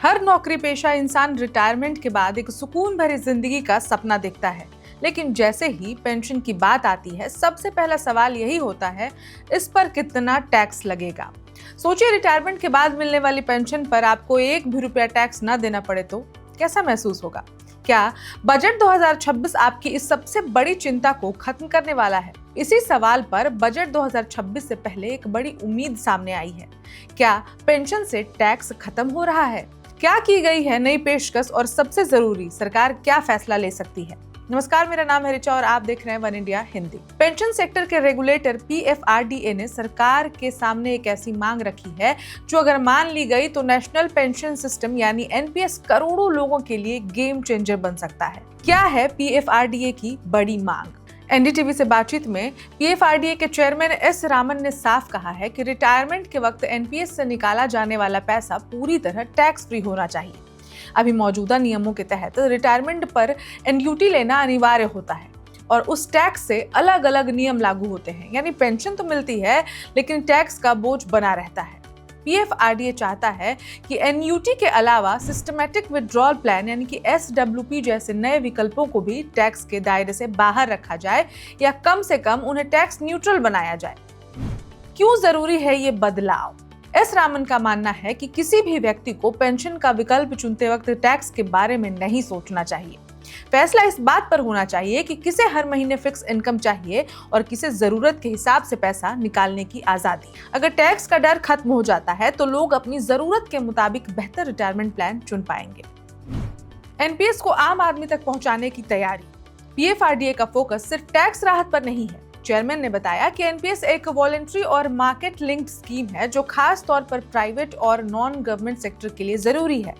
हर नौकरी पेशा इंसान रिटायरमेंट के बाद एक सुकून भरी जिंदगी का सपना देखता है, लेकिन जैसे ही पेंशन की बात आती है, सबसे पहला सवाल यही होता है, इस पर कितना टैक्स लगेगा। सोचिए, रिटायरमेंट के बाद मिलने वाली पेंशन पर आपको एक भी रुपया टैक्स न देना पड़े तो कैसा महसूस होगा? क्या बजट 2026 आपकी इस सबसे बड़ी चिंता को खत्म करने वाला है? इसी सवाल पर बजट 2026 से पहले एक बड़ी उम्मीद सामने आई है। क्या पेंशन से टैक्स खत्म हो रहा है? क्या की गई है नई पेशकश और सबसे जरूरी, सरकार क्या फैसला ले सकती है? नमस्कार, मेरा नाम है रिचा और आप देख रहे हैं one India Hindi. Pension sector के रेगुलेटर PFRDA ने सरकार के सामने एक ऐसी मांग रखी है जो अगर मान ली गई तो नेशनल पेंशन सिस्टम यानी NPS करोड़ों लोगों के लिए गेम चेंजर बन सकता है। क्या है PFRDA की बड़ी मांग? NDTV से बातचीत में PFRDA के चेयरमैन S रामन ने साफ कहा है कि रिटायरमेंट के वक्त NPS से निकाला जाने वाला पैसा पूरी तरह टैक्स फ्री होना चाहिए। अभी मौजूदा नियमों के तहत रिटायरमेंट पर एन्युटी लेना अनिवार्य होता है और उस टैक्स से अलग अलग नियम लागू होते हैं, यानी पेंशन तो मिलती है लेकिन टैक्स का बोझ बना रहता है। PFRDA चाहता है कि एन्युटी के अलावा सिस्टमैटिक विड्रॉल प्लान यानी कि SWP जैसे नए विकल्पों को भी टैक्स के दायरे से बाहर रखा जाए या कम से कम उन्हें टैक्स न्यूट्रल बनाया जाए। क्यों जरूरी है ये बदलाव? S रामन का मानना है कि किसी भी व्यक्ति को पेंशन का विकल्प चुनते वक्त टैक्स के बारे में नहीं सोचना चाहिए। फैसला इस बात पर होना चाहिए कि किसे हर महीने फिक्स इनकम चाहिए और किसे जरूरत के हिसाब से पैसा निकालने की आजादी। अगर टैक्स का डर खत्म हो जाता है तो लोग अपनी जरूरत के मुताबिक बेहतर रिटायरमेंट प्लान चुन पाएंगे। NPS को आम आदमी तक पहुंचाने की तैयारी। PFRDA का फोकस सिर्फ टैक्स राहत पर नहीं है। चेयरमैन ने बताया कि NPS एक वॉलंटरी और मार्केट लिंक्ड स्कीम है जो खास तौर पर प्राइवेट और नॉन गवर्नमेंट सेक्टर के लिए जरूरी है।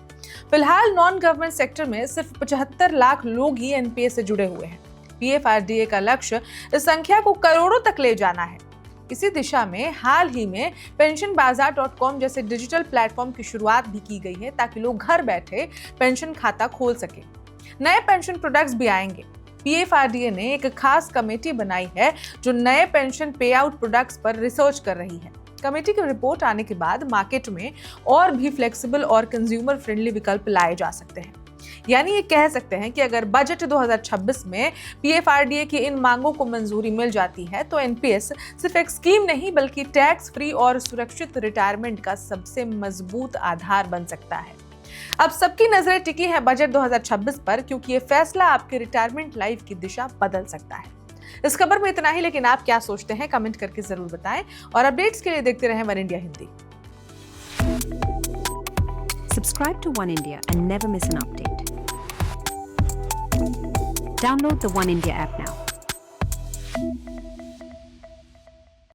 फिलहाल नॉन गवर्नमेंट सेक्टर में सिर्फ 75 लाख लोग ही NPS से जुड़े हुए हैं। PFRDA का लक्ष्य इस संख्या को करोड़ों तक ले जाना है। इसी दिशा में हाल ही में pensionbazaar.com जैसे डिजिटल प्लेटफॉर्म की शुरुआत भी की गई है ताकि लोग घर बैठे पेंशन खाता खोल सके। नए पेंशन प्रोडक्ट्स भी आएंगे। PFRDA ने एक खास कमेटी बनाई है जो नए पेंशन पे आउट प्रोडक्ट्स पर रिसर्च कर रही है। कमेटी की रिपोर्ट आने के बाद मार्केट में और भी फ्लेक्सिबल और कंज्यूमर फ्रेंडली विकल्प लाए जा सकते हैं। यानी ये कह सकते हैं कि अगर बजट 2026 में PFRDA की इन मांगों को मंजूरी मिल जाती है तो NPS सिर्फ एक स्कीम नहीं बल्कि टैक्स फ्री और सुरक्षित रिटायरमेंट का सबसे मजबूत आधार बन सकता है। अब सबकी नजरें टिकी है बजट 2026 पर, क्योंकि ये फैसला आपके रिटायरमेंट लाइफ की दिशा बदल सकता है। इस खबर में इतना ही, लेकिन आप क्या सोचते हैं कमेंट करके जरूर बताएं और अपडेट्स के लिए देखते रहें one India Hindi. Subscribe to One India and never miss an update. Download the One India app now.